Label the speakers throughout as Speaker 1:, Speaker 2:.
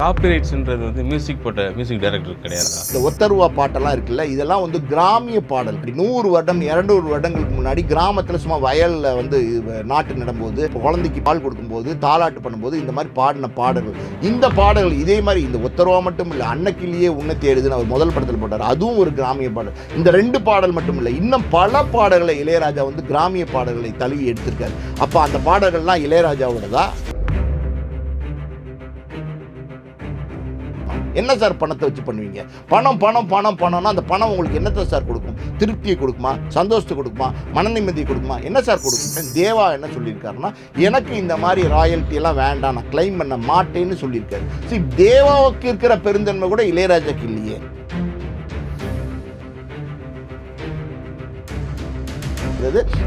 Speaker 1: காப்பிரைட்ஸ்ன்றது வந்து மியூசிக் போட்ட music director கிடையாது.
Speaker 2: இந்த ஒத்தருவா பாட்டெல்லாம் இருக்குல்ல, இதெல்லாம் வந்து கிராமிய பாடல். 100 வருடம் 200 வருடங்களுக்கு முன்னாடி கிராமத்தில் சும்மா வயலில் வந்து நாட்டு நடும்போது, குழந்தைக்கு பால் கொடுக்கும்போது, தாலாட்டு பண்ணும்போது இந்த மாதிரி பாடின பாடல்கள். இந்த பாடல்கள் இதே மாதிரி இந்த ஒத்தருவா மட்டும் இல்லை, அன்னக்கிளியே உன்னை தேடுதுன்னு அவர் முதல் படத்தில் போட்டார், அதுவும் ஒரு கிராமிய பாடல். இந்த 2 பாடல் மட்டும் இல்லை, இன்னும் பல பாடல்களை இளையராஜா வந்து கிராமிய பாடல்களை தழுவி எடுத்திருக்காரு. அப்போ அந்த பாடல்கள்லாம் இளையராஜாவோடதா? என்ன சார் பணத்தை வச்சு பண்ணுவீங்க? பணம் பணம் பணம் பணம்னா அந்த பணம் உங்களுக்கு என்னத்தை சார் கொடுக்கும்? திருப்தியை கொடுக்குமா? சந்தோஷத்தை கொடுக்குமா? மன நிம்மதியை கொடுக்குமா? என்ன சார் கொடுக்கும்? தேவா என்ன சொல்லியிருக்காருன்னா, எனக்கு இந்த மாதிரி ராயல்ட்டி எல்லாம் வேண்டாம், நான் கிளைம் பண்ண மாட்டேன்னு சொல்லியிருக்காரு. சரி, தேவாவுக்கு இருக்கிற பெருந்தன்மை கூட இளையராஜாக்கு இல்லையே.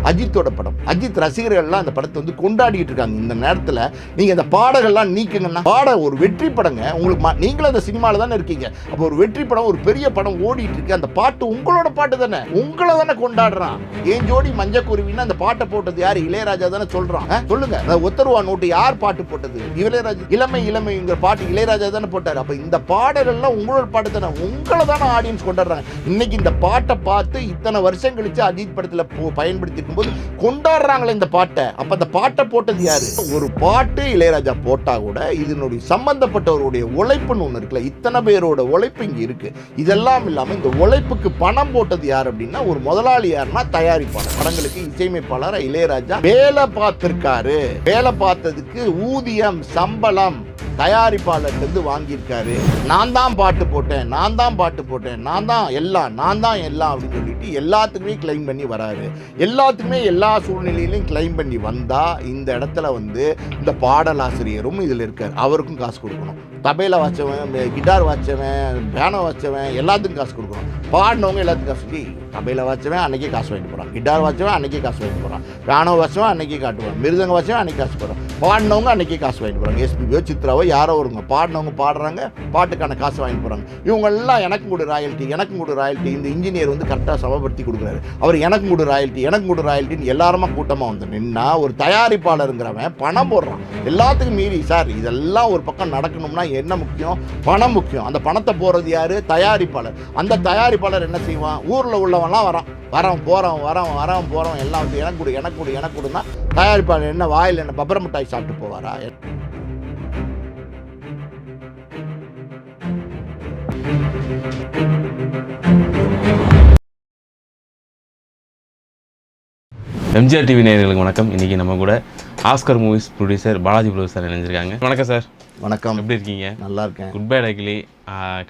Speaker 2: அஜித்தோட படம். அஜித் ரசிகர்கள்லாம் அந்த படத்தை வந்து கொண்டாடிட்டு இருக்காங்க. இந்த நேரத்தில் நீங்க இந்த பாடல்கள்லாம் நீக்குங்கன்னா, ஒரு வெற்றி படங்க. உங்களுக்கு நீங்களும் அந்த சினிமாவில் தானே இருக்கீங்க. அப்போ ஒரு வெற்றி படம், ஒரு பெரிய படம் ஓடிட்டு இருக்கு. அந்த பாட்டு உங்களோட பாட்டு தானே, உங்களை தானே கொண்டாடுறான். ஏன் ஜோடி மஞ்சள் குருவின்னு அந்த பாட்டை போட்டது யாரு? இளையராஜா தானே சொல்றான். சொல்லுங்க, ஒத்தருவா நோட்டு யார் பாட்டு போட்டது? இளையராஜா. இளமை இளமைங்கிற பாட்டு இளையராஜா தானே போட்டாரு. அப்ப இந்த பாடல்கள்லாம் உங்களோட பாட்டு தானே, உங்களை தானே ஆடியன்ஸ் கொண்டாடுறாங்க. இன்னைக்கு இந்த பாட்டை பார்த்து இத்தனை வருஷம் கழிச்சு அஜித் படத்துல பயன்படுத்தி இருக்கும்போது கொண்டாடுறாங்களே இந்த பாட்டை. அப்ப அந்த பாட்டை போட்டது யாரு? ஒரு பாட்டு இளையராஜா போட்டா கூட இதனுடைய சம்பந்தப்பட்டவருடைய உழைப்புன்னு ஒண்ணு இருக்குல்ல, இத்தனை பேரோட உழைப்பு இங்க இருக்கு. இதெல்லாம் இல்லாம இந்த உழைப்புக்கு பணம் போட்டது யார் அப்படின்னா, ஒரு முதலாளி யாருன்னா தயாரிப்பாளர். படங்களுக்கு இசையமைப்பாளர் இளையராஜா வேலை பார்த்திருக்காரு. வேலை பார்த்ததுக்கு ஊதியம், சம்பளம் தயாரிப்பாளர்கிட்ட வாங்கியிருக்காரு. நான் தான் பாட்டு போட்டேன், நான் தான் பாட்டு போட்டேன், நான் தான் எல்லாம் அப்படின்னு சொல்லிட்டு எல்லாத்துக்குமே கிளைம் பண்ணி வராரு. எல்லாத்துக்குமே எல்லா சூழ்நிலையிலையும் கிளைம் பண்ணி வந்தா இந்த இடத்துல வந்து இந்த பாடலாசிரியரும் இதில் இருக்கார். அவருக்கும் காசு கொடுக்கணும். தபையில் வாச்சவன், கிட்டார் வாச்சவன், பியானோ வாச்சவன் எல்லாத்துக்கும் காசு கொடுக்கணும். பாடினவங்க எல்லாத்துக்கும் காசு. தபையில் வாச்சவன் அன்னைக்கே காசு வாங்கிட்டு போகிறான், கிட்டார் வாச்சவன் அன்னைக்கே காசு வாங்கிட்டு போகிறான், பியானோ வாச்சவன் அன்னைக்கே காட்டுவான், மிருதங்க வாச்சவன் அன்னைக்கு காசு போகிறான், பாடினவங்க அன்னைக்கே காசு வாங்கிட்டு போகிறாங்க. எஸ்பிபியோ சித்ராவோ யாரோ வருங்க, பாடினவங்க பாடுறாங்க, பாட்டுக்கான காசு வாங்கிட்டு போகிறாங்க. இவங்கெல்லாம் எனக்கும் கூட ராயல்ட்டி, எனக்கும் கூட ராயல்ட்டி. இந்த இன்ஜினியர் வந்து கரெக்டாக சமப்படுத்தி கொடுக்குறாரு, அவர் எனக்கும் கூட ராயல்ட்டி, எனக்கும் கூட ராயல்ட்டின்னு எல்லாருமா கூட்டமாக வந்து நின்னா ஒரு தயாரிப்பாளருங்கிறவன் பணம் போடுறான். எல்லாத்துக்கும் மீறி சார் இதெல்லாம் ஒரு பக்கம் நடக்கணும்னா என்ன முக்கியம்? பணம் முக்கியம். அந்த பணத்தை போடுறது யாரு? தயாரிப்பாளர். அந்த தயாரிப்பாளர் என்ன செய்வான்? ஊரில் உள்ளவன்லாம் வரவன் போகிறவன் எல்லாம் வந்து எனக்கு கொடுன்னா தயாரிப்பாளர் என்ன வாயில் என்ன பப்பர மிட்டாய் சாப்பிட்டு போவாரா?
Speaker 1: எம்ஜிஆர் டிவி நேயர்களுக்கு வணக்கம். இன்றைக்கி நம்ம கூட Oscar movies producer Balaji producer sir இணைஞ்சிருக்காங்க. வணக்கம் சார்.
Speaker 2: வணக்கம்.
Speaker 1: எப்படி இருக்கீங்க?
Speaker 2: நல்லா இருக்கேன்.
Speaker 1: குட் பை அகிலி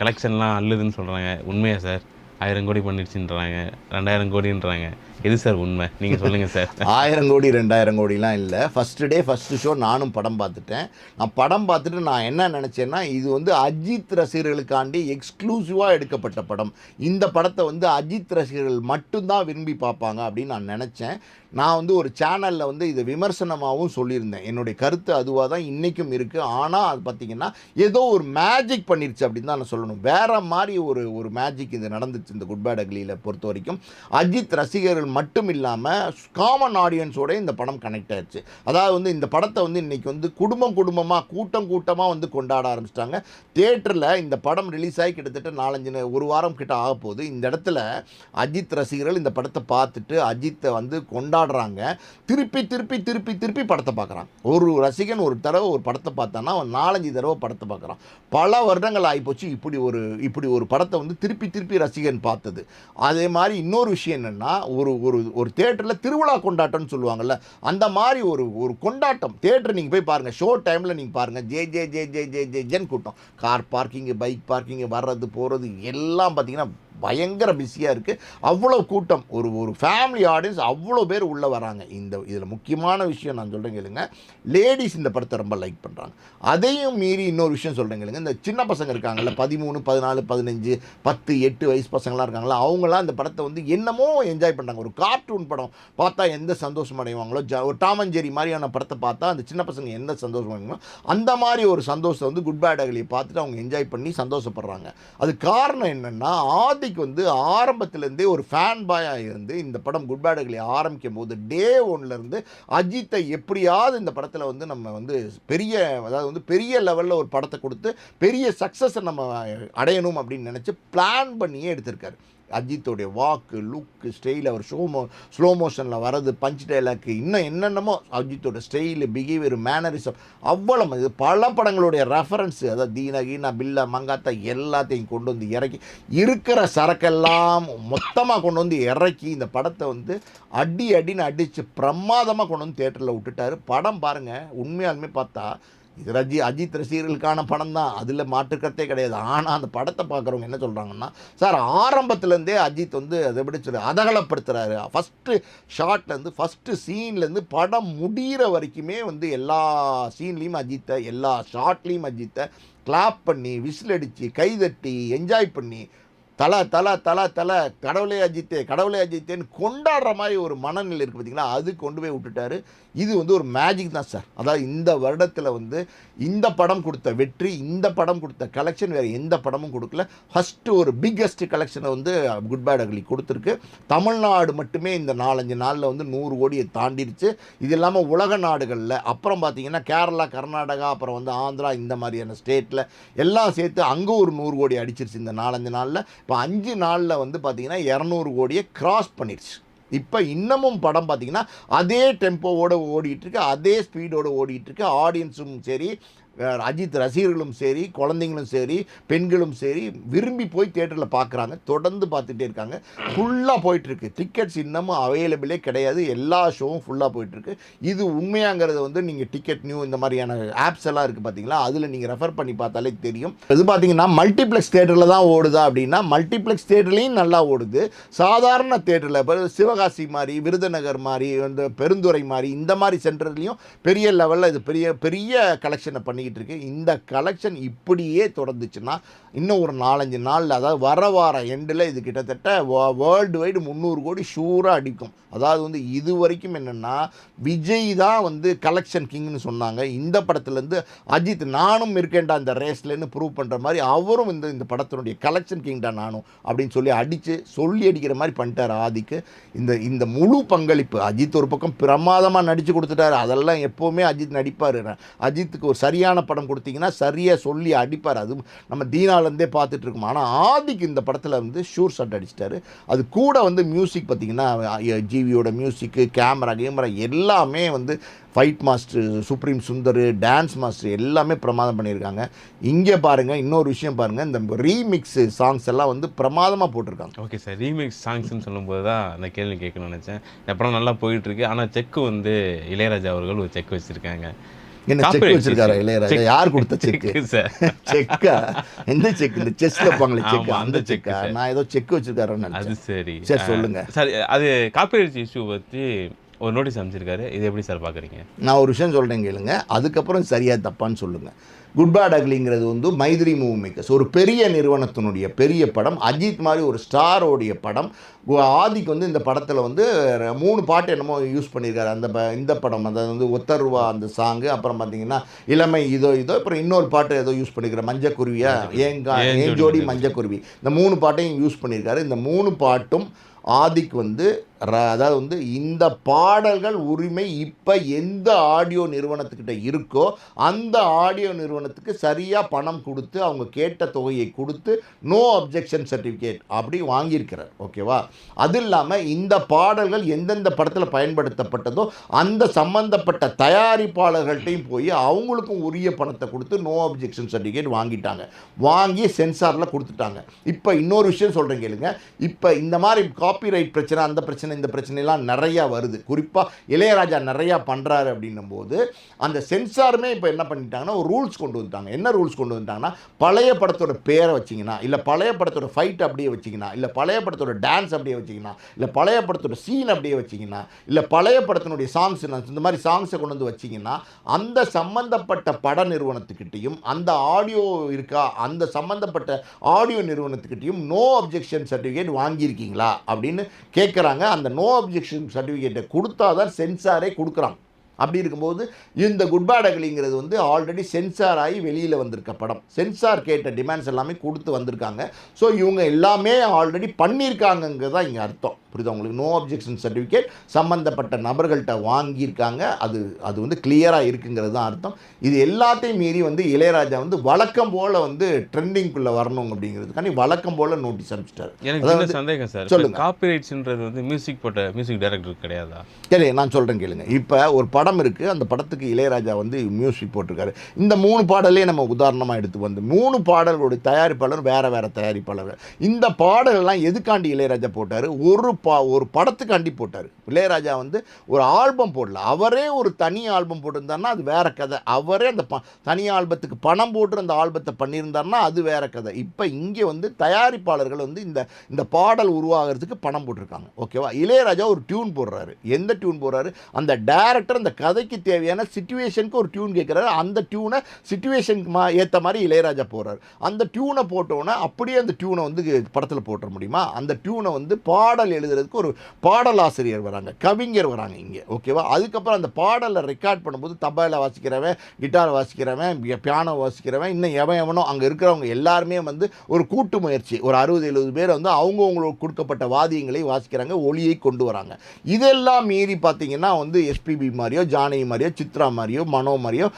Speaker 1: கலெக்ஷன்லாம் அல்லுதுன்னு சொல்கிறாங்க, உண்மையா சார்? 1000 கோடி பண்ணிடுச்சுன்றாங்க, 2000 கோடின்றாங்க. எது சார் உண்மை? நீங்கள் சொல்லுங்கள் சார்.
Speaker 2: 1000 கோடி 2000 கோடிலாம் இல்லை. ஃபஸ்ட்டு ஷோ நானும் படம் பார்த்துட்டேன். நான் படம் பார்த்துட்டு நான் என்ன நினச்சேன்னா, இது வந்து அஜித் ரசிகர்களுக்காண்டி எக்ஸ்க்ளூசிவாக எடுக்கப்பட்ட படம். இந்த படத்தை வந்து அஜித் ரசிகர்கள் மட்டும்தான் விரும்பி பார்ப்பாங்க அப்படின்னு நான் நினச்சேன். நான் வந்து ஒரு சேனலில் வந்து இதை விமர்சனமாகவும் சொல்லியிருந்தேன். என்னுடைய கருத்து அதுவாக தான் இன்றைக்கும் இருக்குது. ஆனால் அது பார்த்திங்கன்னா ஏதோ ஒரு மேஜிக் பண்ணிருச்சு அப்படின்னு தான் நான் சொல்லணும். வேறு மாதிரி ஒரு மேஜிக் இது நடந்துச்சு இந்த குட் பை அகிலியில் பொறுத்த வரைக்கும். அஜித் ரசிகர்கள் மட்டும் இல்லாமல் காமன் ஆடியன்ஸோட இந்த படம் கனெக்ட் ஆயிடுச்சு. அதாவது வந்து இந்த படத்தை வந்து இன்றைக்கி வந்து குடும்பமாக கூட்டமாக வந்து கொண்டாட ஆரம்பிச்சிட்டாங்க. தியேட்டரில் இந்த படம் ரிலீஸ் ஆகி கிட்டத்தட்ட ஒரு வாரம் கிட்ட ஆக போகுது. இந்த இடத்துல அஜித் ரசிகர்கள் இந்த படத்தை பார்த்துட்டு அஜித்தை வந்து கொண்டாடுறாங்க. திருப்பி படத்தை பார்க்குறாங்க. ஒரு ரசிகன் ஒரு தடவை ஒரு படத்தை பார்த்தான்னா அவன் 4-5 தடவை படத்தை பார்க்குறான். பல வருடங்கள் ஆகிப்போச்சு இப்படி ஒரு படத்தை வந்து திருப்பி ரசிகன் பார்த்தது. அதே மாதிரி இன்னொரு விஷயம் என்னென்னா, ஒரு தியேட்டரில் திருவிழா கொண்டாட்டம்னு சொல்லுவாங்கள்ல, அந்த மாதிரி ஒரு கொண்டாட்டம். தியேட்டர் நீங்கள் போய் பாருங்கள், ஷோ டைமில் நீங்கள் பாருங்கள், ஜே கூட்டம். கார் பார்க்கிங்கு, பைக் பார்க்கிங்கு, வர்றது போகிறது எல்லாம் பார்த்தீங்கன்னா பயங்கர பிஸியாக இருக்குது. அவ்வளோ கூட்டம், ஒரு ஃபேமிலி ஆடியன்ஸ் அவ்வளோ பேர் உள்ளே வராங்க. இதில் முக்கியமான விஷயம் நான் சொல்கிறேன் கேளுங்க, லேடிஸ் இந்த படத்தை ரொம்ப லைக் பண்ணுறாங்க. அதையும் மீறி இன்னொரு விஷயம் சொல்கிறேன் கேளுங்க, இந்த சின்ன பசங்க இருக்காங்கல்ல, 13, 14, 15, 10, 8 வயசு பசங்களாம் இருக்காங்களா, அவங்களாம் இந்த படத்தை வந்து என்னமோ என்ஜாய் பண்ணுறாங்க. ஒரு கார்ட்டூன் படம் பார்த்தா எந்த சந்தோஷம் அடைவாங்களோ, ஒரு டாம் அண்ட் ஜெர்ரி மாதிரியான படத்தை பார்த்தா அந்த சின்ன பசங்க எந்த சந்தோஷம் அடைவாங்களோ, அந்த மாதிரி ஒரு சந்தோஷம் வந்து குட் பை அகிலியை பார்த்துட்டு அவங்க என்ஜாய் பண்ணி சந்தோஷப்படுறாங்க. அது காரணம் என்னென்னா, ஆதிக்கு வந்து ஆரம்பத்திலேருந்தே ஒரு ஃபேன் பாயாக இருந்து இந்த படம் குட் பேட் அக்லி ஆரம்பிக்கும் போது டே ஒன்லேருந்து அஜித்தை எப்படியாவது இந்த படத்தில் வந்து நம்ம வந்து பெரிய, அதாவது வந்து பெரிய லெவலில் ஒரு படத்தை கொடுத்து பெரிய சக்ஸஸை நம்ம அடையணும் அப்படின்னு நினச்சி பிளான் பண்ணியே எடுத்திருக்காரு. அஜித்தோடைய வாக்கு, லுக்கு, ஸ்டைல், அவர் ஸ்லோ மோஷனில் வர்றது, பஞ்ச் டைலாக்கு, இன்னும் என்னென்னமோ அஜித்தோட ஸ்டைலு, பிஹேவியர், மேனரிசம் அவ்வளோ இது பல படங்களுடைய ரெஃபரன்ஸு, அதாவது தீனா கீனா பில்லா மங்காத்தா எல்லாத்தையும் கொண்டு வந்து இறக்கி இருக்கிற சரக்கெல்லாம் மொத்தமாக கொண்டு வந்து இறக்கி இந்த படத்தை வந்து அடின்னு அடித்து பிரமாதமாக கொண்டு வந்து தேட்டரில் விட்டுட்டாரு. படம் பாருங்கள், உண்மையாலுமே பார்த்தா இது அஜித் ரசிகர்களுக்கான படம் தான், அதில் மாற்றுக்கத்தே கிடையாது. ஆனால் அந்த படத்தை பார்க்குறவங்க என்ன சொல்கிறாங்கன்னா, சார் ஆரம்பத்துலேருந்தே அஜித் வந்து அதை எப்படி சொல்லி அதகலப்படுத்துகிறாரு. ஃபஸ்ட்டு ஷார்ட்லேருந்து ஃபஸ்ட்டு சீன்லேருந்து படம் முடிகிற வரைக்குமே வந்து எல்லா சீன்லேயும் அஜித்தை, எல்லா ஷார்ட்லேயும் அஜித்தை கிளாப் பண்ணி, விசில் அடித்து, கைதட்டி, என்ஜாய் பண்ணி, தலை தலை தலை தலை கடவுளே அஜித்தேன்னு கொண்டாடுற மாதிரி ஒரு மனநிலை இருக்குது பார்த்திங்களா, அது கொண்டு போய் விட்டுட்டாரு. இது வந்து ஒரு மேஜிக் தான் சார். அதாவது இந்த வருடத்தில் வந்து இந்த படம் கொடுத்த வெற்றி, இந்த படம் கொடுத்த கலெக்ஷன் வேறு எந்த படமும் கொடுக்கல. ஃபஸ்ட்டு ஒரு பிக்கெஸ்ட் கலெக்ஷனை வந்து குட் பேட் அக்லி கொடுத்துருக்கு. தமிழ்நாடு மட்டுமே இந்த 4-5 நாளில் வந்து 100 கோடியை தாண்டிடுச்சு. இது இல்லாமல் உலக நாடுகளில், அப்புறம் பார்த்திங்கன்னா கேரளா, கர்நாடகா, அப்புறம் வந்து ஆந்திரா, இந்த மாதிரியான ஸ்டேட்டில் எல்லாம் சேர்த்து அங்கே ஒரு 100 கோடி அடிச்சிருச்சு இந்த 4-5 நாளில். இப்போ 5 நாளில் வந்து பார்த்திங்கன்னா 200 கோடியை கிராஸ் பண்ணிடுச்சு. இப்போ இன்னமும் படம் பார்த்திங்கன்னா அதே டெம்போவோடு ஓடிட்டுருக்கு, அதே ஸ்பீடோடு ஓடிட்டுருக்கு. ஆடியன்ஸும் சரி, அஜித் ரசிகர்களும் சரி, குழந்தைங்களும் சரி, பெண்களும் சரி விரும்பி போய் தியேட்டரில் பார்க்குறாங்க, தொடர்ந்து பார்த்துட்டே இருக்காங்க. ஃபுல்லாக போயிட்டுருக்கு. டிக்கெட்ஸ் இன்னமும் அவைலபிளே கிடையாது, எல்லா ஷோவும் ஃபுல்லாக போயிட்டுருக்கு. இது உண்மையாங்கிறது வந்து நீங்கள் டிக்கெட் நியூ இந்த மாதிரியான ஆப்ஸ் எல்லாம் இருக்குது பார்த்தீங்களா, அதில் நீங்கள் ரெஃபர் பண்ணி பார்த்தாலே தெரியும். இது பார்த்தீங்கன்னா மல்டிப்ளெக்ஸ் தேட்டரில் தான் ஓடுதா அப்படின்னா, மல்டிப்ளெக்ஸ் தேட்டர்லேயும் நல்லா ஓடுது. சாதாரண தேட்டரில் இப்போ சிவகாசி மாதிரி, விருதுநகர் மாதிரி, இந்த பெருந்துறை மாதிரி இந்த மாதிரி சென்டர்லேயும் பெரிய லெவலில் இது பெரிய பெரிய கலெக்ஷனை பண்ணி இருக்கு. இந்த கலெக்ஷன் இப்படியே தொடர்ந்துச்சுன்னா இன்னும் ஒரு 4-5 நாளில், அதாவது வர எண்டில் இது கிட்டத்தட்ட வேர்ல்டு வைடு 300 கோடி ஷூராக அடிக்கும். அதாவது வந்து இது வரைக்கும் என்னென்னா விஜய் தான் வந்து கலெக்ஷன் கிங்னு சொன்னாங்க. இந்த படத்துலேருந்து அஜித் நானும் இருக்கேன்டா இந்த ரேஸ்லேன்னு ப்ரூவ் பண்ணுற மாதிரி அவரும் இந்த படத்தினுடைய கலெக்ஷன் கிங்டா நானும் அப்படின்னு சொல்லி அடிக்கிற மாதிரி பண்ணிட்டார் ஆதிக்கு. இந்த முழு பங்களிப்பு அஜித் ஒரு பக்கம் பிரமாதமாக நடித்து கொடுத்துட்டாரு. அதெல்லாம் எப்போவுமே அஜித் நடிப்பார். அஜித்துக்கு ஒரு சரியான படம் கொடுத்தீங்கன்னா சரியாக சொல்லி அடிப்பார். அது நம்ம தீனாலேருந்தே பார்த்துட்டு இருக்கோம். ஆனால் ஆதிக்கு இந்த படத்தில் வந்து ஷூர் ஷாட் அடிச்சிட்டாரு. அது கூட வந்து மியூசிக் பார்த்திங்கன்னா ஜிவியோட மியூசிக்கு, கேமரா எல்லாமே வந்து fight master supreme Sundar, dance master எல்லாமே பிரமாதம் பண்ணியிருக்காங்க. இங்கே பாருங்கள், இன்னொரு விஷயம் பாருங்கள், இந்த ரீமிக்ஸ் சாங்ஸ் எல்லாம் வந்து பிரமாதமாக போட்டிருக்காங்க.
Speaker 1: ஓகே சார், ரீமிக்ஸ் சாங்ஸ்ன்னு சொல்லும்போது தான் அந்த கேள்வி கேட்கணும்னு நினச்சேன். அப்புறம் நல்லா போயிட்டுருக்கு. ஆனால் செக்கு வந்து இளையராஜா அவர்கள் ஒரு செக் வச்சுருக்காங்க.
Speaker 2: என்ன செக் வச்சிருக்காரு இளையராஜா? யார் கொடுத்த செக்கு? செக்கா? எந்த செக்? இந்த செஸ்ல வைப்பாங்களே செக், அந்த செக்கா? நான் ஏதோ செக் வச்சிருக்காருன்னு.
Speaker 1: அது சரி,
Speaker 2: சரி சொல்லுங்க
Speaker 1: சார். அது காப்பிரைட் இஷ்யூ பற்றி ஒரு நோட்டீஸ் அமைச்சிருக்காரு. இது எப்படி சார் பார்க்குறீங்க?
Speaker 2: நான் ஒரு விஷயம் சொல்கிறேன் கேளுங்க, அதுக்கப்புறம் சரியா தப்பான்னு சொல்லுங்கள். குட் பேட் அக்லிங்கிறது வந்து மைத்ரி மூவி மேக்கர்ஸ், ஒரு பெரிய நிறுவனத்தினுடைய பெரிய படம். அஜித் மாதிரி ஒரு ஸ்டாரோடைய படம். ஆதிக்கு வந்து இந்த படத்தில் வந்து 3 பாட்டு என்னமோ யூஸ் பண்ணியிருக்காரு. இந்த படம் அதாவது வந்து ஒத்தருவா அந்த சாங்கு, அப்புறம் பார்த்தீங்கன்னா இளமை இதோ, அப்புறம் இன்னொரு பாட்டு ஏதோ யூஸ் பண்ணியிருக்காரு, மஞ்சக்குருவியா, ஏன் ஜோடி மஞ்சக்குருவி, இந்த 3 பாட்டையும் யூஸ் பண்ணியிருக்காரு. இந்த 3 பாட்டும் ஆதிக்கு வந்து அதாவது வந்து இந்த பாடல்கள் உரிமை இப்போ எந்த ஆடியோ நிறுவனத்துக்கிட்ட இருக்கோ அந்த ஆடியோ நிறுவனத்துக்கு சரியாக பணம் கொடுத்து அவங்க கேட்ட தொகையை கொடுத்து நோ அப்ஜெக்ஷன் சர்டிஃபிகேட் அப்படி வாங்கியிருக்கிறார். ஓகேவா? அது இல்லாமல் இந்த பாடல்கள் எந்தெந்த படத்தில் பயன்படுத்தப்பட்டதோ அந்த சம்பந்தப்பட்ட தயாரிப்பாளர்கள்ட்டையும் போய் அவங்களுக்கும் உரிய பணத்தை கொடுத்து நோ அப்ஜெக்ஷன் சர்டிஃபிகேட் வாங்கி சென்சாரில் கொடுத்துட்டாங்க. இப்போ இன்னொரு விஷயம் சொல்கிறேன் கேளுங்க. இப்போ இந்த மாதிரி காப்பிரைட் பிரச்சனை, அந்த பிரச்சனை, இந்த பிரச்சனைலாம் நிறையா வருது. குறிப்பாக இளையராஜா நிறையா பண்ணுறாரு அப்படின்னும் போது அந்த சென்சாருமே இப்போ என்ன பண்ணிட்டாங்கன்னா ஒரு ரூல்ஸ் கொண்டு வந்துட்டாங்க. என்ன ரூல்ஸ் கொண்டு வந்துட்டாங்கன்னா, பழைய படத்தோட பேரை வச்சிங்கன்னா, இல்லை பழைய படத்தோட ஃபைட் அப்படியே வச்சிங்கன்னா, இல்லை பழைய படத்தோட டான்ஸ் அப்படியே வச்சிங்கன்னா, இல்லை பழைய படத்தோட சீன் அப்படியே வச்சிங்கன்னா, இல்லை பழைய படத்தினுடைய சாங்ஸ் இந்த மாதிரி சாங்ஸை கொண்டு வந்து வச்சிங்கன்னா அந்த சம்பந்தப்பட்ட பட நிறுவனத்துக்கிட்டையும் அந்த ஆடியோ இருக்கா அந்த சம்பந்தப்பட்ட ஆடியோ நிறுவனத்துக்கிட்டையும் நோ அப்ஜெக்ஷன் சர்டிஃபிகேட் வாங்கியிருக்கீங்களா அப்படின்னு கேட்குறாங்க. அந்த நோ அப்ஜெக்ஷன் சர்டிஃபிகேட்டை கொடுத்தா தான் சென்சாரே கொடுக்குறாங்க. அப்படி இருக்கும்போது இந்த குட் பேட் அக்லிங்கிறது வந்து ஆல்ரெடி சென்சார் ஆகி வெளியில் வந்திருக்க படம். சென்சார் கேட்ட டிமாண்ட்ஸ் எல்லாமே கொடுத்து வந்திருக்காங்க. ஸோ இவங்க எல்லாமே ஆல்ரெடி பண்ணியிருக்காங்கங்கிறது தான் இங்கே அர்த்தம். புரியுதா உங்களுக்கு? நோ அப்ஜெக்ஷன் சர்டிஃபிகேட் சம்மந்தப்பட்ட நபர்கள்ட்ட வாங்கியிருக்காங்க. அது வந்து கிளியராக இருக்குங்கிறது தான் அர்த்தம். இது எல்லாத்தையும் மீறி வந்து இளையராஜா வந்து வழக்கம் போல் வந்து ட்ரெண்டிங்குள்ளே வரணும் அப்படிங்கிறதுக்காண்டி வழக்கம் போல் நோட்டீஸ் அனுப்பிச்சிட்டாரு.
Speaker 1: எனக்கு சந்தேகம் சார்,
Speaker 2: சொல்லுங்க.
Speaker 1: காப்பிரைட்ஸ்ன்றது வந்து மியூசிக் டைரக்டர் கிடையாதா?
Speaker 2: சரி, நான் சொல்கிறேன் கேளுங்க. இப்போ ஒரு படம் இருக்குது, அந்த படத்துக்கு இளையராஜா வந்து மியூசிக் போட்டிருக்காரு. இந்த 3 பாடலே நம்ம உதாரணமாக எடுத்து வந்து 3 பாடல்களுடைய தயாரிப்பாளர் வேறு தயாரிப்பாளர்கள். இந்த பாடல்கள்லாம் எதுக்காண்டி இளையராஜா போட்டார்? ஒரு படத்துக்காண்டி போட்டார். இளையராஜா வந்து ஒரு ஆல்பம் போடல, அவரே ஒரு தனி ஆல்பம் போட்டிருந்தாருன்னா அது வேற கதை. அவரே அந்த தனி ஆல்பத்துக்கு பணம் போட்டு அந்த ஆல்பத்தை பண்ணியிருந்தாருன்னா அது வேற கதை. இப்போ இங்கே வந்து தயாரிப்பாளர்கள் வந்து இந்த பாடல் உருவாகிறதுக்கு பணம் போட்டிருக்காங்க. ஓகேவா? இளையராஜா ஒரு டியூன் போடுறாரு. எந்த டியூன் போடுறாரு? அந்த டைரக்டர் அந்த கதைக்கு தேவையான சிச்சுவேஷனுக்கு ஒரு டியூன் கேட்குறாரு. அந்த டியூனை சிச்சுவேஷனுக்கு ஏற்ற மாதிரி இளையராஜா போடுறாரு. அந்த டியூனை போட்டோன்னே அப்படியே அந்த டியூனை வந்து படத்தில் போட்டுற முடியுமா? அந்த டியூனை வந்து பாடல் எழுதுறதுக்கு ஒரு பாடலாசிரியர் வராங்க, கவிஞர் வராங்க இங்கே. ஓகேவா? அதுக்கப்புறம் அந்த பாடலை ரெக்கார்ட் பண்ணும்போது தபாலை வாசிக்கிறவன், கிட்டார் வாசிக்கிறவன், பியானோ வாசிக்கிறவன், இன்னும் எவனோ அங்கே இருக்கிறவங்க எல்லாருமே வந்து ஒரு கூட்டு முயற்சி, ஒரு 60-70 பேர் வந்து அவங்கவுங்களுக்கு கொடுக்கப்பட்ட வாத்தியங்களை வாசிக்கிறாங்க, ஒளியை கொண்டு வராங்க. இதெல்லாம் மீறி பார்த்தீங்கன்னா வந்து எஸ்பிபி மாதிரியோ, ஜானகி மாதிரியோ, சித்ரா மாதிரியோ, மனோ மாதிரியோ,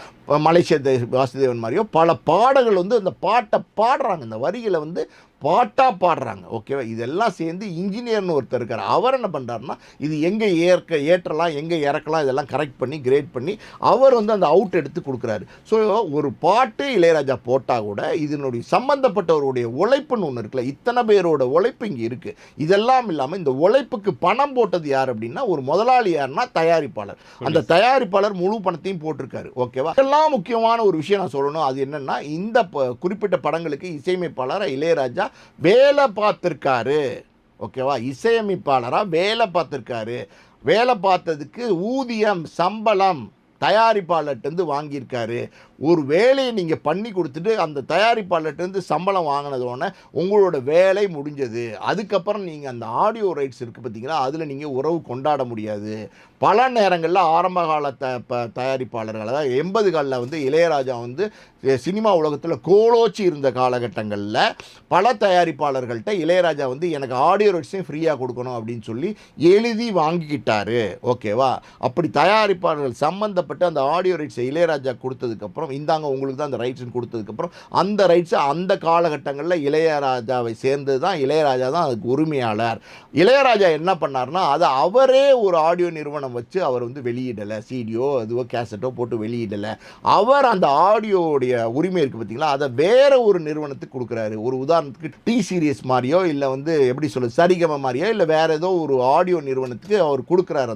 Speaker 2: மலேசியா வாசுதேவன் மாதிரியோ பல பாடல்கள் வந்து அந்த பாட்டை பாடுறாங்க, இந்த வரிகளை வந்து பாட்டாக பாடுறாங்க. ஓகேவா? இதெல்லாம் சேர்ந்து இன்ஜினியர்னு ஒருத்தர் இருக்கார். அவர் என்ன பண்ணுறாருன்னா இது எங்கே ஏற்றலாம், எங்கே இறக்கலாம், இதெல்லாம் கரெக்ட் பண்ணி கிரேட் பண்ணி அவர் வந்து அந்த அவுட் எடுத்து கொடுக்குறாரு. ஸோ ஒரு பாட்டு இளையராஜா போட்டால் கூட இதனுடைய சம்பந்தப்பட்டவருடைய உழைப்புன்னு ஒன்று இருக்குல்ல, இத்தனை பேரோட உழைப்பு இங்கே இருக்குது. இதெல்லாம் இல்லாமல் இந்த உழைப்புக்கு பணம் போட்டது யார் அப்படின்னா ஒரு முதலாளி யாருன்னா தயாரிப்பாளர். அந்த தயாரிப்பாளர் முழு பணத்தையும் போட்டிருக்காரு. ஓகேவா? இதெல்லாம் முக்கியமான ஒரு விஷயம் நான் சொல்லணும். அது என்னென்னா இந்த குறிப்பிட்ட படங்களுக்கு இசையமைப்பாளர் இளையராஜா வேலை பார்த்திருக்காரு. ஓகேவா? இசையமைப்பாளராக வேலை பார்த்திருக்காரு. வேலை பார்த்ததுக்கு ஊதியம், சம்பளம் தயாரிப்பாளர்கிட்டருந்து வாங்கியிருக்காரு. ஒரு வேலையை நீங்கள் பண்ணி கொடுத்துட்டு அந்த தயாரிப்பாளர்கிட்டருந்து சம்பளம் வாங்கினதோடனே உங்களோட வேலை முடிஞ்சது. அதுக்கப்புறம் நீங்கள் அந்த ஆடியோ ரைட்ஸ் இருக்குது பார்த்தீங்களா, அதில் நீங்கள் உறவு கொண்டாட முடியாது. பல நேரங்களில் ஆரம்ப கால தயாரிப்பாளர்கள், அதாவது 80களில் வந்து இளையராஜா வந்து சினிமா உலகத்தில் கோலோச்சி இருந்த காலகட்டங்களில் பல தயாரிப்பாளர்கள்ட்ட இளையராஜா வந்து எனக்கு ஆடியோ ரைட்ஸையும் ஃப்ரீயாக கொடுக்கணும் அப்படின்னு சொல்லி எழுதி வாங்கிக்கிட்டாரு. ஓகேவா? அப்படி தயாரிப்பாளர்கள் சம்மந்தப்பட்டு அந்த ஆடியோ ரைட்ஸை இளையராஜா கொடுத்ததுக்கப்புறம் இந்தாங்க உங்களுக்கு தான் அந்த ரைட்ஸ்ன்னு கொடுத்ததுக்கப்புறம் அந்த ரைட்ஸை அந்த காலகட்டங்களில் இளையராஜாவை சேர்ந்தது தான், இளையராஜா தான் அதுக்கு உரிமையாளர். இளையராஜா என்ன பண்ணார்னா அதை அவரே ஒரு ஆடியோ நிறுவனம் வச்சு அவர் வந்து வெளியிடலை, சிடியோ அதுவோ கேசட்டோ போட்டு வெளியிடலை. அவர் அந்த ஆடியோடைய உரிமை இருக்குது பார்த்தீங்களா, அதை வேற ஒரு நிறுவனத்துக்கு கொடுக்குறாரு. ஒரு உதாரணத்துக்கு டி சீரியஸ் மாதிரியோ இல்லை வந்து எப்படி சொல்லுது சரிகம மாதிரியோ இல்லை வேற ஏதோ ஒரு ஆடியோ நிறுவனத்துக்கு அவர் கொடுக்குறாரு.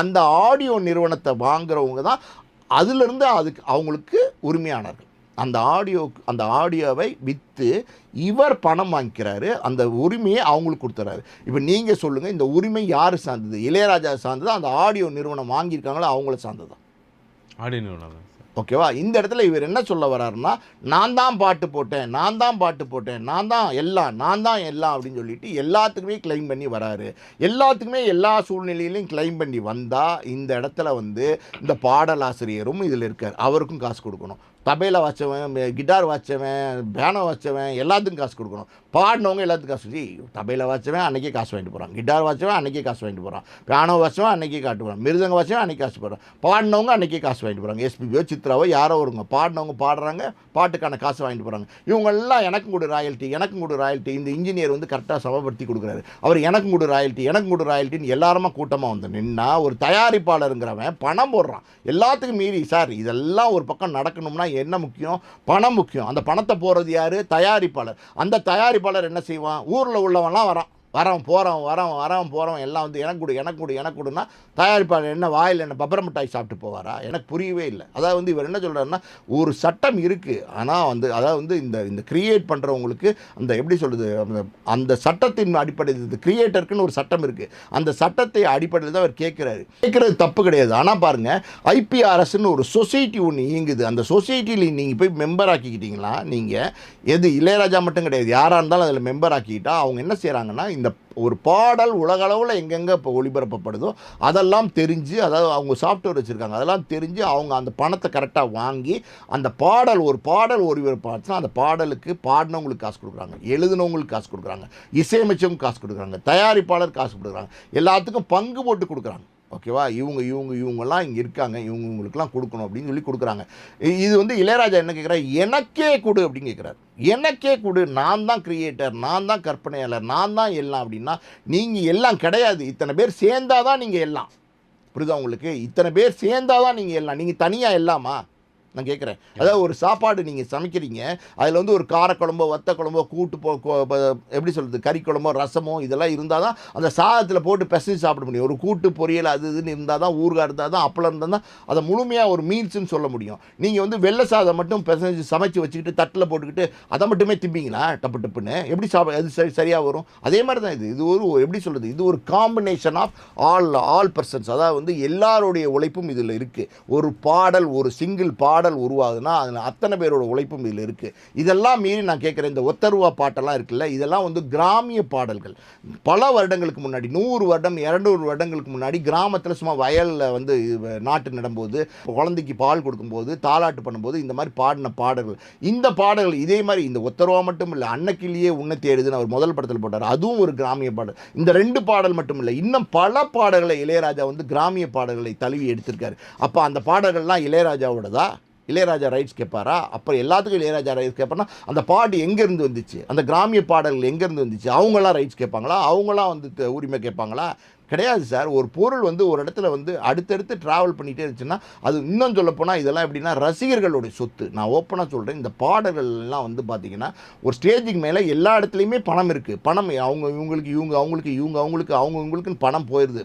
Speaker 2: அந்த ஆடியோ நிறுவனத்தை வாங்குறவங்க தான் அதிலிருந்து அதுக்கு அவங்களுக்கு உரிமையானர்கள். அந்த ஆடியோவை விற்று இவர் பணம் வாங்கிக்கிறாரு, அந்த உரிமையை அவங்களுக்கு கொடுத்துறாரு. இப்போ நீங்கள் சொல்லுங்கள், இந்த உரிமை யார் சார்ந்தது? இளையராஜா சார்ந்தது, அந்த ஆடியோ நிறுவனம் வாங்கியிருக்காங்களோ அவங்கள சார்ந்தது
Speaker 1: ஆடியோ நிறுவனம்.
Speaker 2: ஓகேவா? இந்த இடத்துல இவர் என்ன சொல்ல வர்றாருன்னா நான் தான் பாட்டு போட்டேன், நான் தான் எல்லாம் அப்படின்னு சொல்லிட்டு எல்லாத்துக்குமே கிளைம் பண்ணி வராரு. எல்லாத்துக்குமே எல்லா சூழ்நிலையிலையும் கிளைம் பண்ணி வந்தால் இந்த இடத்துல வந்து இந்த பாடலாசிரியரும் இதில் இருக்கார், அவருக்கும் காசு கொடுக்கணும். தபையில் வாச்சவன், கிட்டார் வாச்சவன், பியானோ வாச்சவன் எல்லாத்துக்கும் காசு கொடுக்கணும். பாடினவங்க எல்லாத்துக்கும் காசு. தபையில் வாச்சவன் அன்றைக்கே காசு வாங்கிட்டு போகிறான், கிட்டார் வாச்சவன் அன்றைக்கே காசு வாங்கிட்டு போகிறான், பியானோ வாச்சவன் அன்றைக்கே காட்டு போகிறான், மிருதங்க வாச்சவன் அன்றைக்கி காசு போகிறான், பாடினவங்க அன்றைக்கே காசு வாங்கிட்டு போகிறாங்க. எஸ்பிபியோ சித்ராவோ யாரோ வருங்க, பாடினவங்க பாடுறாங்க, பாட்டுக்கான காசு வாங்கிட்டு போகிறாங்க. இவங்கெல்லாம் எனக்கும் கூட ராயல்ட்டி. இந்த இன்ஜினியர் வந்து கரெக்டாக சமப்படுத்தி கொடுக்குறாரு. அவர் எனக்கும் கூட ராயல்ட்டின்னு எல்லாருமா கூட்டமாக வந்து நின்னா ஒரு தயாரிப்பாளருங்கிறவன் பணம் போடுறான். எல்லாத்துக்கும் மீறி சார் இதெல்லாம் ஒரு பக்கம் நடக்கணும்னா என்ன முக்கியம்? பணம் முக்கியம். அந்த பணத்தை போகிறது யார்? தயாரிப்பாளர். அந்த தயாரிப்பாளர் என்ன செய்வான்? ஊரில் உள்ளவன்லாம் வரவன் போகிறவன் எல்லாம் வந்து எனக்கு கொடுன்னா தயாரிப்பாளர் என்ன வாயில் என்ன பப்பர மிட்டாய் சாப்பிட்டு போவாரா? எனக்கு புரியவே இல்லை. அதாவது வந்து இவர் என்ன சொல்கிறாருன்னா ஒரு சட்டம் இருக்குது, ஆனால் வந்து அதாவது வந்து இந்த கிரியேட் பண்ணுறவங்களுக்கு அந்த எப்படி சொல்லுது, அந்த சட்டத்தின் அடிப்படையில் கிரியேட்டருக்குன்னு ஒரு சட்டம் இருக்குது. அந்த சட்டத்தை அடிப்படையில் தான் அவர் கேட்குறது தப்பு கிடையாது. ஆனால் பாருங்கள், ஐபிஆர்எஸ்ன்னு ஒரு சொசைட்டி ஒன்று இயங்குது. அந்த சொசைட்டியில் நீங்கள் போய் மெம்பர் ஆக்கிக்கிட்டீங்களா, நீங்கள் எது இளையராஜா மட்டும் கிடையாது, யாராக இருந்தாலும் அதில் மெம்பர் ஆக்கிக்கிட்டால் அவங்க என்ன செய்கிறாங்கன்னா இந்த இந்த ஒரு பாடல் உலகளவில் எங்கெங்கே இப்போ ஒளிபரப்பப்படுதோ அதெல்லாம் தெரிஞ்சு, அதாவது அவங்க சாஃப்ட்வேர் வச்சுருக்காங்க, அதெல்லாம் தெரிஞ்சு அவங்க அந்த பணத்தை கரெக்டாக வாங்கி அந்த ஒரு பாடல் ஒளிபரப்பாச்சுன்னா அந்த பாடலுக்கு பாடினவங்களுக்கு காசு கொடுக்குறாங்க, எழுதினவங்களுக்கு காசு கொடுக்குறாங்க, இசையமைச்சவங்க காசு கொடுக்குறாங்க, தயாரிப்பாளர் காசு கொடுக்குறாங்க, எல்லாத்துக்கும் பங்கு போட்டு கொடுக்குறாங்க. ஓகேவா? இவங்கெல்லாம் இங்கே இருக்காங்க, இவங்களுக்கெல்லாம் கொடுக்கணும் அப்படின்னு சொல்லி கொடுக்குறாங்க. இது வந்து இளையராஜா என்ன கேட்குறாரு, எனக்கே கொடு அப்படின்னு கேட்குறாரு. எனக்கே கொடு, நான் தான் கிரியேட்டர், நான் தான் கற்பனையாளர், நான் தான் எல்லாம் அப்படின்னா நீங்கள் எல்லாம் கிடையாது. இத்தனை பேர் சேர்ந்தாதான் நீங்கள் எல்லாம். புரியுதா உங்களுக்கு? இத்தனை பேர் சேர்ந்தாதான் நீங்கள் எல்லாம். நீங்கள் தனியாக எல்லாமா? நான் கேட்குறேன். அதாவது ஒரு சாப்பாடு நீங்கள் சமைக்கிறீங்க, அதில் வந்து ஒரு காரக்குழம்போ வத்த குழம்போ கூட்டு எப்படி சொல்கிறது, கறி குழம்போ ரசமோ இதெல்லாம் இருந்தால் தான் அந்த சாதத்தில் போட்டு பிசைஞ்சு சாப்பிட முடியும். ஒரு கூட்டு பொரியல் அது இதுன்னு இருந்தால் தான், ஊறுகாய் இருந்தால் தான், அப்பளம் இருந்தால் தான் அதை முழுமையாக ஒரு மீல்ஸ்ன்னு சொல்ல முடியும். நீங்கள் வந்து வெள்ளை சாதம் மட்டும் பிசைஞ்சு சமைச்சு வச்சுக்கிட்டு தட்டில் போட்டுக்கிட்டு அதை மட்டுமே திம்பிங்களா டப்பு டப்புன்னு? எப்படி அது சரியாக வரும்? அதே மாதிரி தான் இது ஒரு எப்படி சொல்கிறது, இது ஒரு காம்பினேஷன் ஆஃப் ஆல் பர்சன்ஸ். அதாவது வந்து எல்லாருடைய உழைப்பும் இதில் இருக்குது. ஒரு பாடல், ஒரு சிங்கிள் பாடல் உருவாகுதுன்னா அதில் அத்தனை பேரோட உழைப்பும் இதில் இருக்குது. இதெல்லாம் மீறி நான் கேட்குறேன், இந்த ஒத்தருவா பாட்டெல்லாம் இருக்குல்ல, இதெல்லாம் வந்து கிராமிய பாடல்கள். பல வருடங்களுக்கு முன்னாடி, 100 வருடம் 200 வருடங்களுக்கு முன்னாடி கிராமத்தில் சும்மா வயலில் வந்து நாட்டு நடும்போது, குழந்தைக்கு பால் கொடுக்கும்போது, தாலாட்டு பண்ணும்போது இந்த மாதிரி பாடின பாடல்கள். இந்த பாடல்கள் இதே மாதிரி இந்த ஒத்தருவா மட்டும் இல்லை, அன்னக்கிளியே உன்னை தேடுதுன்னு அவர் முதல் படத்தில் போட்டார், அதுவும் ஒரு கிராமிய பாடல். இந்த 2 பாடல் மட்டும் இல்லை, இன்னும் பல பாடல்களை இளையராஜா வந்து கிராமிய பாடல்களை தழுவி எடுத்திருக்காரு. அப்போ அந்த பாடல்கள்லாம் இளையராஜாவோடதா? இளையராஜா ரைட்ஸ் கேட்பாரா? அப்புறம் எல்லாத்துக்கும் இளையராஜா ரைட்ஸ் கேட்பார்னா அந்த பாட்டு எங்கேருந்து வந்துச்சு, அந்த கிராமிய பாடல்கள் எங்கேருந்து வந்துச்சு, அவங்களாம் ரைட்ஸ் கேட்பாங்களா? அவங்களாம் வந்து உரிமை கேட்பாங்களா? கிடையாது சார். ஒரு பொருள் வந்து ஒரு இடத்துல வந்து அடுத்தடுத்து ட்ராவல் பண்ணிகிட்டே இருந்துச்சுன்னா அது இன்னும் சொல்லப்போனால் இதெல்லாம் எப்படின்னா ரசிகர்களுடைய சொத்து. நான் ஓப்பனாக சொல்கிறேன், இந்த பாடல்கள்லாம் வந்து பார்த்திங்கன்னா ஒரு ஸ்டேஜுக்கு மேலே எல்லா இடத்துலையுமே பணம் இருக்குது. பணம் அவங்களுக்குன்னு பணம் போயிடுது.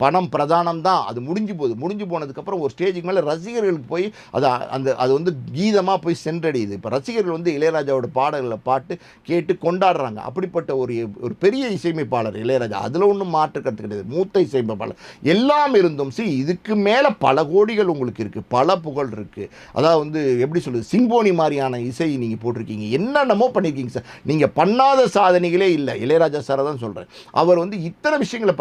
Speaker 2: பணம் பிரதானம் தான். அது முடிஞ்சு போனதுக்கப்புறம் ஒரு ஸ்டேஜுக்கு மேலே ரசிகர்களுக்கு போய் அது வந்து கீதமாக போய் சென்றடையுது. இப்போ ரசிகர்கள் வந்து இளையராஜாவோட பாடல்களை பாட்டு கேட்டு கொண்டாடுறாங்க. அப்படிப்பட்ட ஒரு பெரிய இசையமைப்பாளர் இளையராஜா. அதில் ஒன்றும் மாற்று கருத்து கிடையாது. மூத்த இசையமைப்பாளர் எல்லாம் இருந்தும் இதுக்கு மேலே பல கோடிகள் உங்களுக்கு இருக்குது, பல புகழ் இருக்குது. அதாவது வந்து எப்படி சொல்லுது, சிம்போனி மாதிரியான இசை நீங்கள் போட்டிருக்கீங்க, என்னென்னமோ பண்ணியிருக்கீங்க சார். நீங்கள் பண்ணாத சாதனைகளே இல்லை. இளையராஜா சாரை தான் சொல்கிறேன். அவர் வந்து இத்தனை விஷயங்களை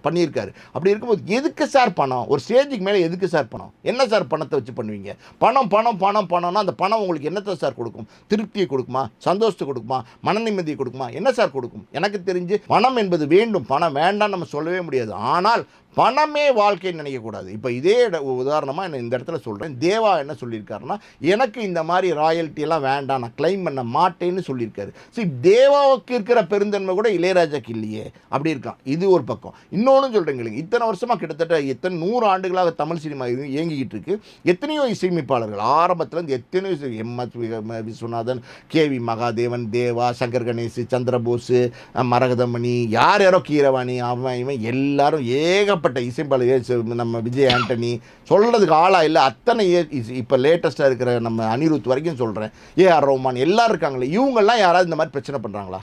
Speaker 2: பண்ணியிருக்காரு. அப்படி இருக்கும்போது எதுக்கு சார் பணம்? ஒரு ஸ்டேஜுக்கு மேலே எதுக்கு சார் பணம்? என்ன சார் பணத்தை வச்சு பண்ணுவீங்க? பணம்னா அந்த பணம் உங்களுக்கு என்னத்தை சார் கொடுக்கும்? திருப்தியை கொடுக்குமா? சந்தோஷத்தை கொடுக்குமா? மன நிம்மதியை கொடுக்குமா? என்ன சார் கொடுக்கும்? எனக்கு தெரிஞ்சு பணம் என்பது வேண்டும், பணம் வேண்டாம் நம்ம சொல்லவே முடியாது. ஆனால் பணமே வாழ்க்கைன்னு நினைக்கக்கூடாது. இப்போ இதே உதாரணமாக நான் இந்த இடத்துல சொல்கிறேன். தேவா என்ன சொல்லியிருக்காருன்னா, எனக்கு இந்த மாதிரி ராயல்ட்டியெல்லாம் வேண்டாம், நான் கிளைம் பண்ண மாட்டேன்னு சொல்லியிருக்காரு. சரி, தேவாவுக்கு இருக்கிற பெருந்தன்மை கூட இளையராஜாக்கு இல்லையே, அப்படி இருக்கான். இது ஒரு பக்கம். இன்னொன்று சொல்கிறேங்களுக்கு, இத்தனை வருஷமாக கிட்டத்தட்ட 100 ஆண்டுகளாக தமிழ் சினிமா இயங்கிக்கிட்டு இருக்கு. எத்தனையோ இசையமைப்பாளர்கள் ஆரம்பத்தில் எத்தனையோ எம்.எஸ். விஸ்வநாதன், கே.வி. மகாதேவன், தேவா, சங்கர் கணேஷ், சந்திரபோஸ், மரகதமணி, யாரோ கீரவாணி, அவன் எல்லாரும் ஏகப்பட்ட இசைப்பாளர், நம்ம விஜய் ஆண்டனி சொல்கிறதுக்கு ஆளா இல்லை. அத்தனை இப்போ லேட்டஸ்ட்டாக இருக்கிற நம்ம அனிருத் வரைக்கும் சொல்கிறேன், ஏஆர் ரஹ்மான் எல்லோரும் இருக்காங்களே, இவங்கெல்லாம் யாராவது இந்த மாதிரி பிரச்சனை பண்ணுறாங்களா?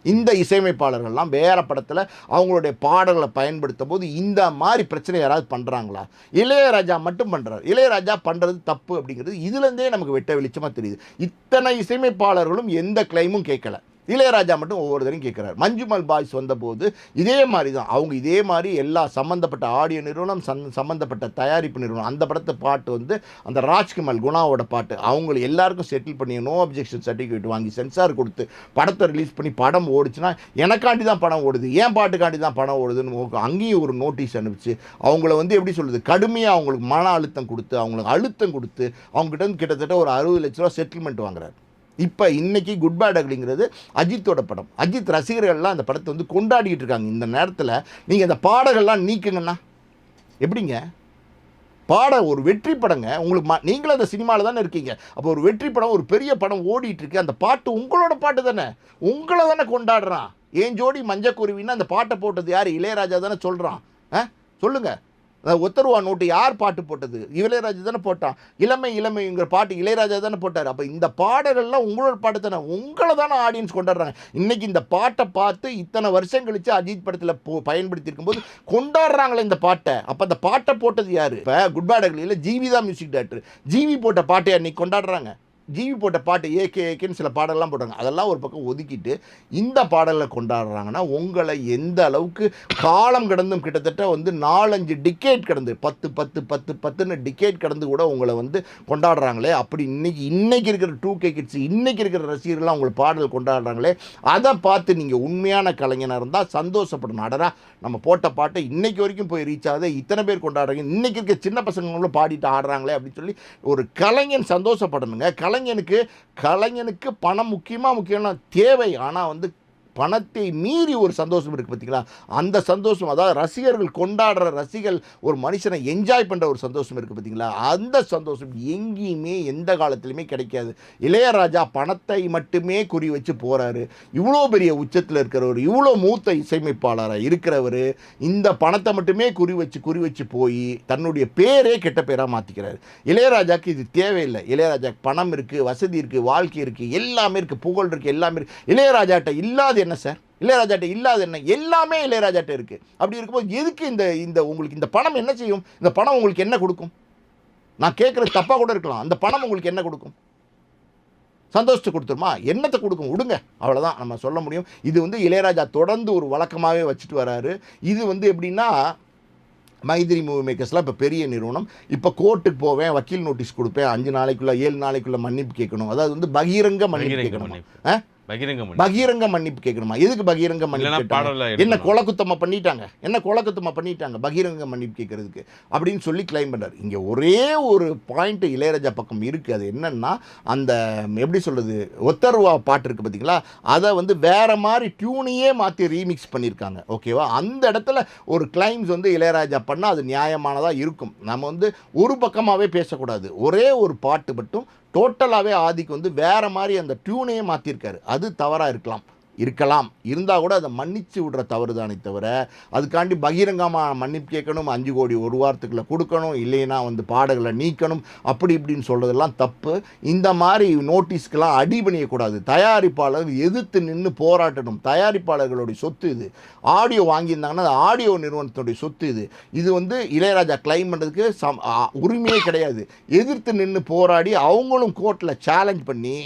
Speaker 2: இந்த இசையமைப்பாளர்கள்லாம் வேற படத்தில் அவங்களுடைய பாடல்களை பயன்படுத்தும் போது இந்த மாதிரி பிரச்சனை யாராவது பண்ணுறாங்களா? இளையராஜா மட்டும் பண்ணுறாரு. இளையராஜா பண்ணுறது தப்பு அப்படிங்கிறது இதுலேருந்தே நமக்கு வெட்ட வெளிச்சமாக தெரியுது. இத்தனை இசையமைப்பாளர்களும் எந்த கிளைமும் கேட்கல, இளையராஜா மட்டும் ஒவ்வொரு தரையும் கேட்குறாரு. மஞ்சுமல் பாய்ஸ் வந்தபோது இதே மாதிரி தான். அவங்க இதே மாதிரி எல்லா சம்மந்தப்பட்ட ஆடியோ நிறுவனம், சம்மந்தப்பட்ட தயாரிப்பு நிறுவனம், அந்த படத்தை பாட்டு வந்து அந்த ராஜ்கமல் குணாவோட பாட்டு அவங்களை எல்லாருக்கும் செட்டில் பண்ணி நோ அப்ஜெக்ஷன் சர்டிஃபிகேட் வாங்கி சென்சார் கொடுத்து படத்தை ரிலீஸ் பண்ணி படம் ஓடிச்சுன்னா எனக்காண்டி தான் படம் ஓடுது, ஏன் பாட்டுக்காண்டி தான் படம் ஓடுதுன்னு அங்கேயும் ஒரு நோட்டீஸ் அனுப்பிச்சு அவங்கள வந்து எப்படி சொல்கிறது, கடுமையாக அவங்களுக்கு மன அழுத்தம் கொடுத்து அவங்ககிட்ட கிட்டத்தட்ட ஒரு 60 லட்ச ரூபா செட்டில்மெண்ட் வாங்குறாரு. இப்போ இன்றைக்கி குட் பேட் அக்லிங்கிறது அஜித்தோட படம். அஜித் ரசிகர்கள்லாம் அந்த படத்தை வந்து கொண்டாடிக்கிட்டு இருக்காங்க. இந்த நேரத்தில் நீங்கள் அந்த பாடல்கள்லாம் நீக்குங்கன்னா எப்படிங்க? ஒரு வெற்றி படங்க உங்களுக்கு. நீங்களும் அந்த சினிமாவில் தானே இருக்கீங்க. அப்போ ஒரு வெற்றி படம், ஒரு பெரிய படம் ஓடிட்டுருக்கு, அந்த பாட்டு உங்களோட பாட்டு தானே, உங்களை தானே கொண்டாடுறான். ஏன் ஜோடி மஞ்சக்குருவின்னா அந்த பாட்டை போட்டது யார்? இளையராஜா தானே சொல்கிறான். சொல்லுங்கள், ஒத்தருவா நோட்டு யார் பாட்டு போட்டது? இளையராஜா தானே போட்டான். இளமைங்கிற பாட்டு இளையராஜா தானே போட்டார். அப்போ இந்த பாடல்கள்லாம் உங்களோட பாட்டு தானே, உங்களை தானே ஆடியன்ஸ் கொண்டாடுறாங்க. இன்றைக்கி இந்த பாட்டை பார்த்து இத்தனை வருஷம் கழித்து அஜித் படத்தில் பயன்படுத்தி இருக்கும்போது கொண்டாடுறாங்களே இந்த பாட்டை. அப்போ அந்த பாட்டை போட்டது யார்? இப்போ குட் பேட் அக்லியில் ஜிவி தான் மியூசிக் டைரக்டர். ஜிவி போட்ட பாட்டை அன்றைக்கி கொண்டாடுறாங்க. ஜிவி போட்ட பாட்டு ஏகேன்னு சில பாடலாம் போட்டாங்க, அதெல்லாம் ஒரு பக்கம் ஒதுக்கிட்டு இந்த பாடலை கொண்டாடுறாங்கன்னா உங்களை எந்த அளவுக்கு காலம் கடந்தும் கிட்டத்தட்ட வந்து 4-5 டிகேட் கடந்து 10 டிகேட் கடந்து கூட உங்களை வந்து கொண்டாடுறாங்களே. அப்படி இன்னைக்கு இருக்கிற 2K கிட்ஸ், இன்னைக்கு இருக்கிற ரசிகர்கள்லாம் உங்களை பாடல் கொண்டாடுறாங்களே, அதை பார்த்து நீங்கள் உண்மையான கலைஞனாக இருந்தால் சந்தோஷப்படணும். அடரா நம்ம போட்ட பாட்டை இன்னைக்கு வரைக்கும் போய் ரீச் ஆகுது, இத்தனை பேர் கொண்டாடுறாங்க, இன்னைக்கு இருக்க சின்ன பசங்களும் பாடிட்டு ஆடுறாங்களே அப்படின்னு சொல்லி ஒரு கலைஞன் சந்தோஷப்படணுங்க. கலைஞனுக்கு பணம் முக்கியமான தேவை. ஆனால் வந்து பணத்தை மீறி ஒரு சந்தோஷம் இருக்குது பார்த்தீங்களா, அந்த சந்தோஷம், அதாவது ரசிகர்கள் கொண்டாடுற ரசிகர்கள் ஒரு மனுஷனை என்ஜாய் பண்ணுற ஒரு சந்தோஷம் இருக்குது பார்த்தீங்களா, அந்த சந்தோஷம் எங்கேயுமே எந்த காலத்துலையுமே கிடைக்காது. இளையராஜா பணத்தை மட்டுமே குறி வச்சு போகிறாரு. இவ்வளோ பெரிய உச்சத்தில் இருக்கிறவர், இவ்வளோ மூத்த இசையமைப்பாளராக இருக்கிறவர் இந்த பணத்தை மட்டுமே குறி வச்சு போய் தன்னுடைய பேரே கெட்ட பேராக மாற்றிக்கிறாரு. இளையராஜாக்கு இது தேவையில்லை. இளையராஜாக்கு பணம் இருக்குது, வசதி இருக்குது, வாழ்க்கை இருக்குது, எல்லாமே இருக்குது, புகழ் இருக்குது, எல்லாமே இருக்குது. இளையராஜாட்ட இல்லாத என்ன சார்? இளையராஜாட்ட இல்லாத என்ன? எல்லாமே இளையராஜாட்ட இருக்குது. அப்படி இருக்கும்போது எதுக்கு இந்த உங்களுக்கு இந்த பணம் என்ன செய்யும்? இந்த பணம் உங்களுக்கு என்ன கொடுக்கும்? நான் கேட்குறது தப்பாக கூட இருக்கலாம். அந்த பணம் உங்களுக்கு என்ன கொடுக்கும்? சந்தோஷத்தை கொடுத்துருமா? என்னத்தை கொடுக்கும்? விடுங்க, அவ்வளோதான் நம்ம சொல்ல முடியும். இது வந்து இளையராஜா தொடர்ந்து ஒரு வழக்கமாகவே வச்சுட்டு வராரு. இது வந்து எப்படின்னா, மைதிரி மூவி மேக்கர்ஸ்லாம் இப்போ பெரிய நிறுவனம், இப்போ கோர்ட்டுக்கு போவேன், வக்கீல் நோட்டீஸ் கொடுப்பேன், 5 நாளைக்குள்ளே 7 நாளைக்குள்ளே மன்னிப்பு கேட்கணும். அதாவது வந்து பகிரங்க மன்னிப்பு கேட்கணும். பகிரங்க மன்னிப்பு கேட்கணுமா? எதுக்கு பகிரங்க மன்னிப்பு? என்ன கொலக்குத்தமா பண்ணிட்டாங்க பகிரங்க மன்னிப்பு கேட்கறதுக்கு அப்படின்னு சொல்லி கிளைம் பண்ணுறாரு. இங்கே ஒரே ஒரு பாயிண்ட் இளையராஜா பக்கம் இருக்குது. அது என்னன்னா, அந்த எப்படி சொல்கிறது, ஒத்தருவா பாட்டு இருக்குது பார்த்தீங்களா, அதை வந்து வேறு மாதிரி டியூனையே மாற்றி ரீமிக்ஸ் பண்ணியிருக்காங்க. ஓகேவா? அந்த இடத்துல ஒரு கிளைம்ஸ் வந்து இளையராஜா பண்ணால் அது நியாயமானதாக இருக்கும். நம்ம வந்து ஒரு பக்கமாகவே பேசக்கூடாது. ஒரே ஒரு பாட்டு மட்டும் டோட்டலாகவே ஆதிக்கு வந்து வேறு மாதிரி அந்த டியூனையே மாற்றிருக்காரு. அது தவறாக இருக்கலாம் இருந்தால் கூட அதை மன்னிச்சு விடுற தவறு தானே தவிர, அதுக்காண்டி பகிரங்கமாக மன்னிப்பு கேட்கணும், 5 கோடி ஒரு வாரத்துக்குள்ளே கொடுக்கணும், இல்லைன்னா வந்து பாடல்களை நீக்கணும், அப்படி இப்படின்னு சொல்கிறதெல்லாம் தப்பு. இந்த மாதிரி நோட்டீஸ்க்கெல்லாம் அடி பண்ணியக்கூடாது. தயாரிப்பாளர் எதிர்த்து நின்று போராட்டணும். தயாரிப்பாளர்களுடைய சொத்து இது. ஆடியோ வாங்கியிருந்தாங்கன்னா அது ஆடியோ நிறுவனத்துடைய சொத்து இது. இது வந்து இளையராஜா கிளைம் பண்ணுறதுக்கு உரிமையே கிடையாது. எதிர்த்து நின்று போராடி அவங்களும் கோர்ட்டில் சேலஞ்ச் பண்ணி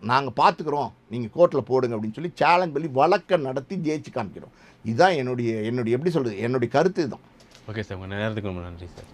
Speaker 2: நாங்கள் பார்த்துக்குறோம், நீங்கள் கோர்ட்டில் போடுங்க அப்படின்னு சொல்லி சேலஞ்ச் பண்ணி வழக்கை நடத்தி ஜெயிச்சு காமிக்கிறோம். இதுதான் என்னுடைய எப்படி சொல்கிறது, என்னுடைய கருத்து இதுதான்.
Speaker 1: ஓகே சார், உங்கள் நேரத்துக்கு ரொம்ப நன்றி சார்.